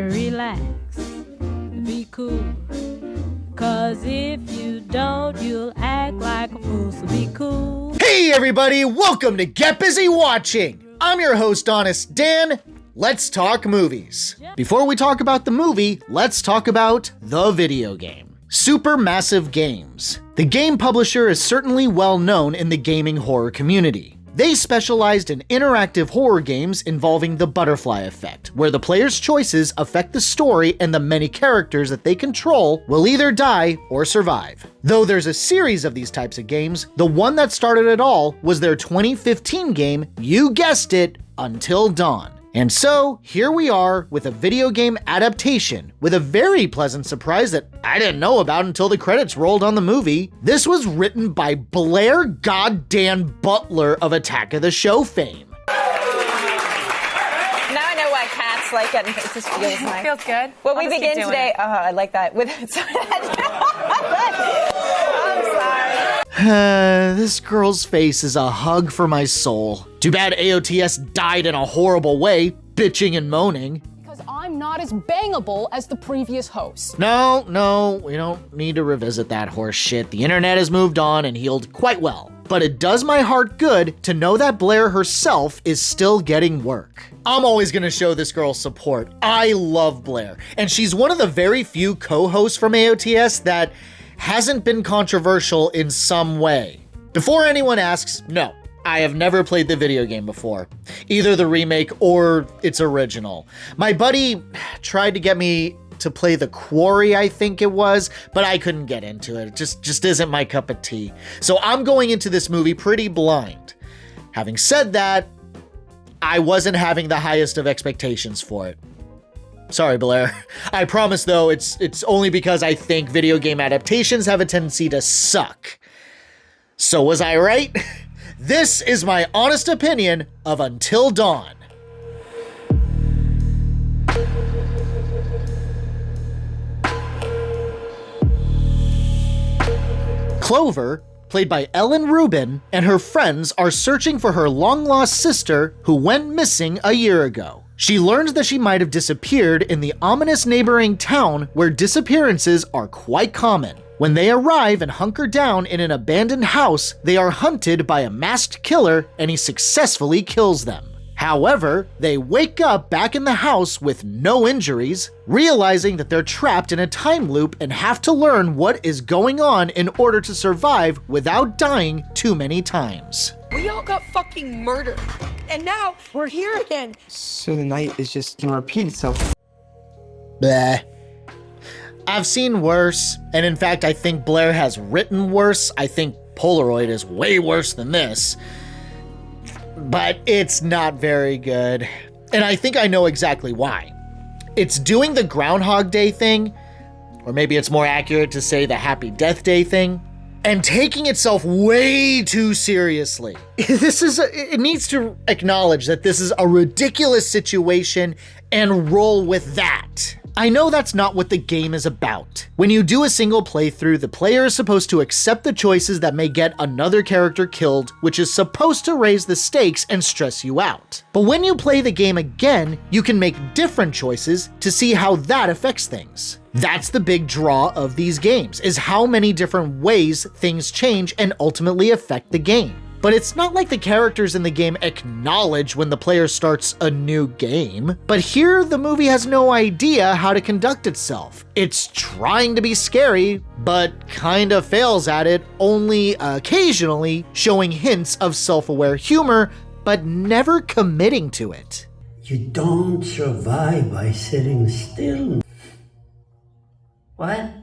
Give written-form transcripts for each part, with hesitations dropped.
relax, be cool. Cause if you don't, you'll act like a fool, so be cool. Hey everybody, welcome to Get Busy Watching. I'm your host, Honest Dan. Let's talk movies. Before we talk about the movie, let's talk about the video game. Supermassive Games. The game publisher is certainly well known in the gaming horror community. They specialized in interactive horror games involving the butterfly effect, where the player's choices affect the story and the many characters that they control will either die or survive. Though there's a series of these types of games, the one that started it all was their 2015 game, you guessed it, Until Dawn. And so, here we are with a video game adaptation with a very pleasant surprise that I didn't know about until the credits rolled on the movie. This was written by Blair Goddamn Butler of Attack of the Show fame. Now I know why cats like it. It just feels nice. Feels good. Well, we begin today. I like that. With I'm sorry. This girl's face is a hug for my soul. Too bad AOTS died in a horrible way, bitching and moaning. Because I'm not as bangable as the previous host. No, we don't need to revisit that horse shit. The internet has moved on and healed quite well. But it does my heart good to know that Blair herself is still getting work. I'm always gonna show this girl support. I love Blair, and she's one of the very few co-hosts from AOTS that hasn't been controversial in some way. Before anyone asks, no, I have never played the video game before, either the remake or its original. My buddy tried to get me to play The Quarry, I think it was, but I couldn't get into it. It just isn't my cup of tea. So I'm going into this movie pretty blind. Having said that, I wasn't having the highest of expectations for it. Sorry, Blair. I promise though, it's only because I think video game adaptations have a tendency to suck. So was I right? This is my honest opinion of Until Dawn. Clover, played by Ellen Rubin, and her friends are searching for her long-lost sister who went missing a year ago. She learns that she might have disappeared in the ominous neighboring town where disappearances are quite common. When they arrive and hunker down in an abandoned house, they are hunted by a masked killer and he successfully kills them. However, they wake up back in the house with no injuries, realizing that they're trapped in a time loop and have to learn what is going on in order to survive without dying too many times. We all got fucking murdered, and now we're here again. So the night is just gonna repeat itself. Bleh. I've seen worse, and in fact I think Blair has written worse. I think Polaroid is way worse than this. But it's not very good. And I think I know exactly why. It's doing the Groundhog Day thing, or maybe it's more accurate to say the Happy Death Day thing, and taking itself way too seriously. It needs to acknowledge that this is a ridiculous situation and roll with that. I know that's not what the game is about. When you do a single playthrough, the player is supposed to accept the choices that may get another character killed, which is supposed to raise the stakes and stress you out. But when you play the game again, you can make different choices to see how that affects things. That's the big draw of these games, is how many different ways things change and ultimately affect the game. But it's not like the characters in the game acknowledge when the player starts a new game. But here, the movie has no idea how to conduct itself. It's trying to be scary, but kinda fails at it, only occasionally showing hints of self-aware humor, but never committing to it. You don't survive by sitting still. What?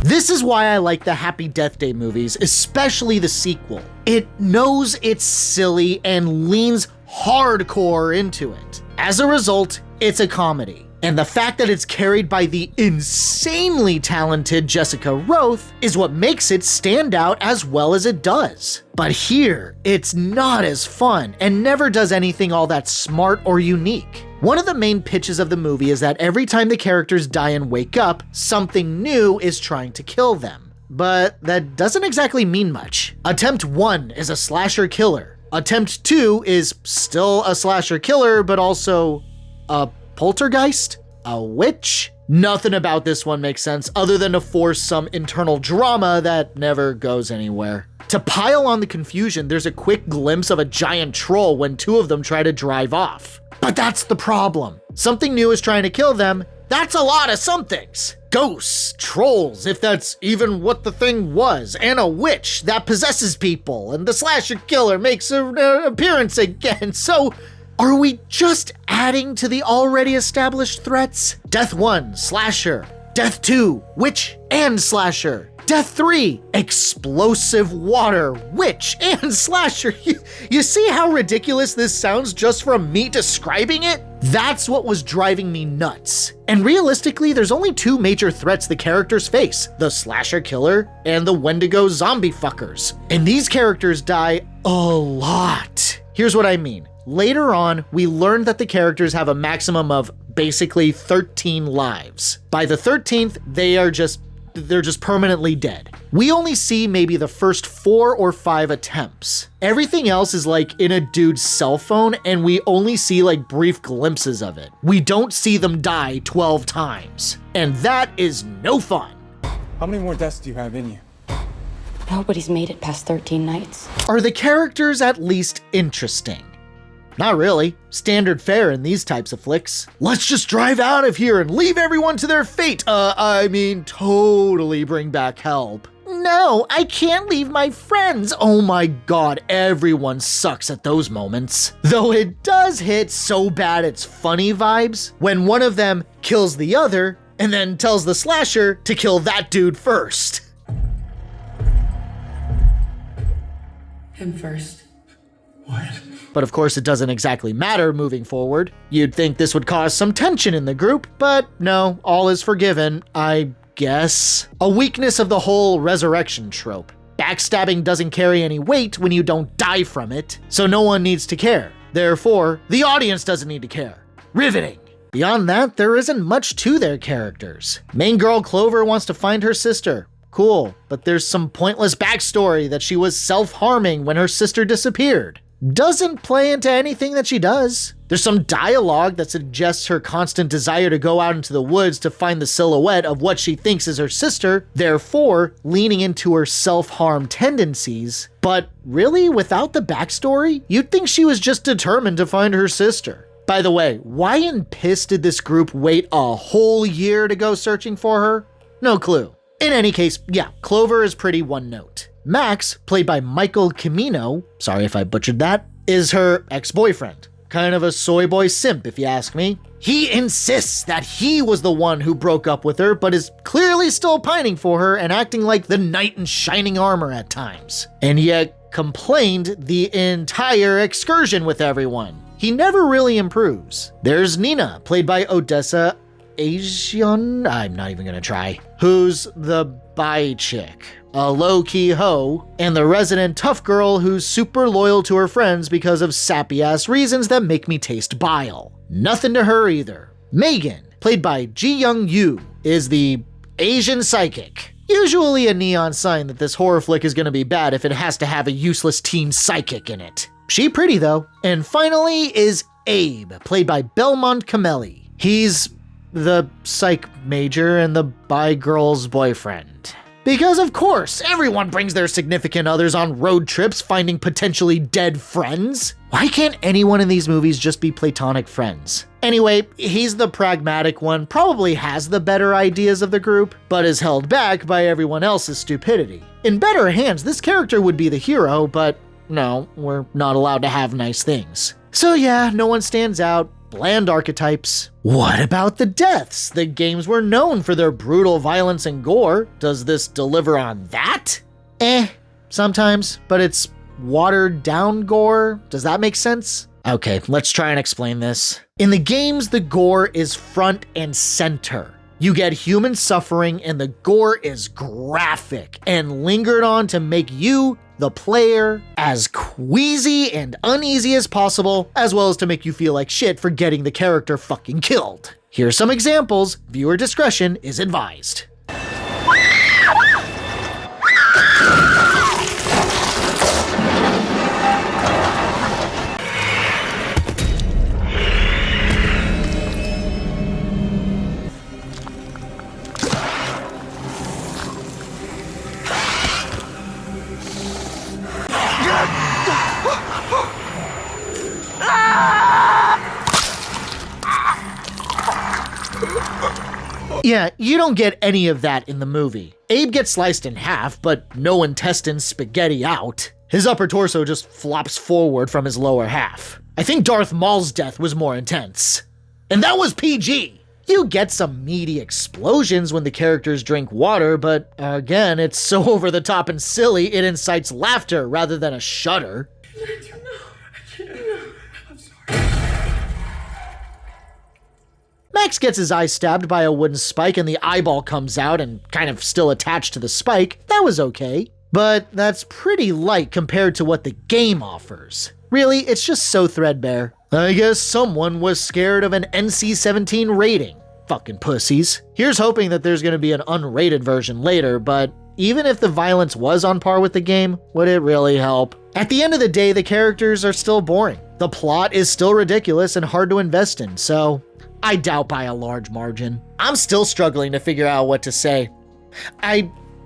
This is why I like the Happy Death Day movies, especially the sequel. It knows it's silly and leans hardcore into it. As a result, it's a comedy. And the fact that it's carried by the insanely talented Jessica Roth is what makes it stand out as well as it does. But here, it's not as fun and never does anything all that smart or unique. One of the main pitches of the movie is that every time the characters die and wake up, something new is trying to kill them. But that doesn't exactly mean much. Attempt 1 is a slasher killer. Attempt 2 is still a slasher killer, but also a poltergeist? a witch? Nothing about this one makes sense other than to force some internal drama that never goes anywhere. To pile on the confusion, there's a quick glimpse of a giant troll when two of them try to drive off. But that's the problem. Something new is trying to kill them. That's a lot of somethings. Ghosts, trolls, if that's even what the thing was, and a witch that possesses people, and the slasher killer makes an appearance again. So, are we just adding to the already established threats? Death 1, slasher. Death 2, witch and slasher. Death 3, explosive water, witch and slasher. You see how ridiculous this sounds just from me describing it? That's what was driving me nuts. And realistically, there's only two major threats the characters face, the slasher killer and the Wendigo zombie fuckers. And these characters die a lot. Here's what I mean. Later on, we learned that the characters have a maximum of basically 13 lives. By the 13th, they're just permanently dead. We only see maybe the first 4 or 5 attempts. Everything else is like in a dude's cell phone, and we only see like brief glimpses of it. We don't see them die 12 times. And that is no fun. How many more deaths do you have in you? Nobody's made it past 13 nights. Are the characters at least interesting? Not really. Standard fare in these types of flicks. Let's just drive out of here and leave everyone to their fate. Totally bring back help. No, I can't leave my friends. Oh my god, everyone sucks at those moments. Though it does hit so bad it's funny vibes when one of them kills the other and then tells the slasher to kill that dude first. Him first. What? But of course it doesn't exactly matter moving forward. You'd think this would cause some tension in the group, but no, all is forgiven, I guess. A weakness of the whole resurrection trope. Backstabbing doesn't carry any weight when you don't die from it, so no one needs to care. Therefore, the audience doesn't need to care. Riveting. Beyond that, there isn't much to their characters. Main girl Clover wants to find her sister. Cool, but there's some pointless backstory that she was self-harming when her sister disappeared. Doesn't play into anything that she does. There's some dialogue that suggests her constant desire to go out into the woods to find the silhouette of what she thinks is her sister, therefore leaning into her self-harm tendencies. But really, without the backstory, you'd think she was just determined to find her sister. By the way, why in piss did this group wait a whole year to go searching for her? No clue. In any case, yeah, Clover is pretty one note. Max, played by Michael Cimino, sorry if I butchered that, is her ex-boyfriend. Kind of a soy boy simp, if you ask me. He insists that he was the one who broke up with her, but is clearly still pining for her and acting like the knight in shining armor at times. And yet complained the entire excursion with everyone. He never really improves. There's Nina, played by Odessa Asian, I'm not even gonna try, who's the bi chick, a low-key hoe, and the resident tough girl who's super loyal to her friends because of sappy-ass reasons that make me taste bile. Nothing to her either. Megan, played by Ji-Young Yoo, is the Asian psychic. Usually a neon sign that this horror flick is gonna be bad if it has to have a useless teen psychic in it. She pretty though. And finally is Abe, played by Belmont Camelli. He's the psych major and the bi girl's boyfriend. Because of course, everyone brings their significant others on road trips finding potentially dead friends. Why can't anyone in these movies just be platonic friends? Anyway, he's the pragmatic one, probably has the better ideas of the group, but is held back by everyone else's stupidity. In better hands, this character would be the hero, but no, we're not allowed to have nice things. So yeah, no one stands out. Bland archetypes. What about the deaths? The games were known for their brutal violence and gore. Does this deliver on that? Sometimes, but it's watered down gore. Does that make sense? Okay, let's try and explain this. In the games, the gore is front and center. You get human suffering and the gore is graphic and lingered on to make you, the player, as queasy and uneasy as possible, as well as to make you feel like shit for getting the character fucking killed. Here's some examples. Viewer discretion is advised. Yeah, you don't get any of that in the movie. Abe gets sliced in half, but no intestines spaghetti out. His upper torso just flops forward from his lower half. I think Darth Maul's death was more intense. And that was PG! You get some meaty explosions when the characters drink water, but again, it's so over the top and silly it incites laughter rather than a shudder. Max gets his eye stabbed by a wooden spike and the eyeball comes out and kind of still attached to the spike. That was okay. But that's pretty light compared to what the game offers. Really, it's just so threadbare. I guess someone was scared of an NC-17 rating. Fucking pussies. Here's hoping that there's gonna be an unrated version later, but even if the violence was on par with the game, would it really help? At the end of the day, the characters are still boring. The plot is still ridiculous and hard to invest in, so I doubt by a large margin. I'm still struggling to figure out what to say.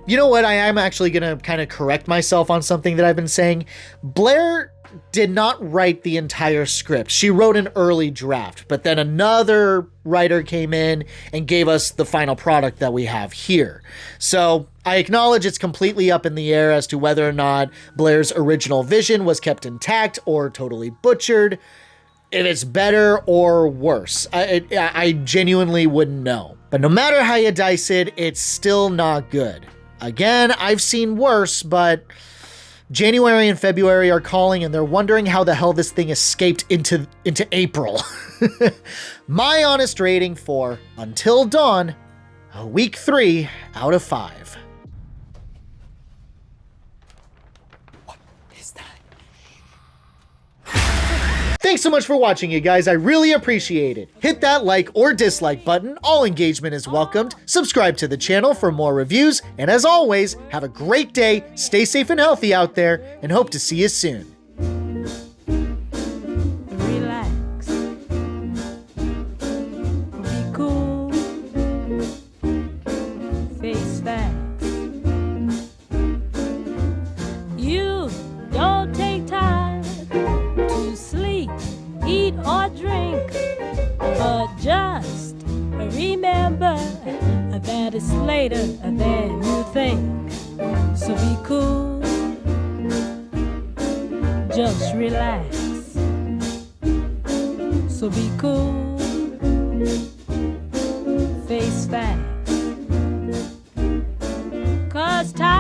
You know what, I am actually gonna kind of correct myself on something that I've been saying. Blair did not write the entire script. She wrote an early draft, but then another writer came in and gave us the final product that we have here. So I acknowledge it's completely up in the air as to whether or not Blair's original vision was kept intact or totally butchered. If it's better or worse, I genuinely wouldn't know. But no matter how you dice it, it's still not good. Again, I've seen worse, but January and February are calling and they're wondering how the hell this thing escaped into April. My honest rating for Until Dawn, a week 3 out of 5. Thanks so much for watching, you guys. I really appreciate it. Hit that like or dislike button. All engagement is welcomed. Subscribe to the channel for more reviews. And as always, have a great day, stay safe and healthy out there, and hope to see you soon. Relax. Be cool. Face facts. You don't take time to sleep, eat or drink, but just remember that it's later than you think. So be cool, just relax. So be cool, face facts, 'cause time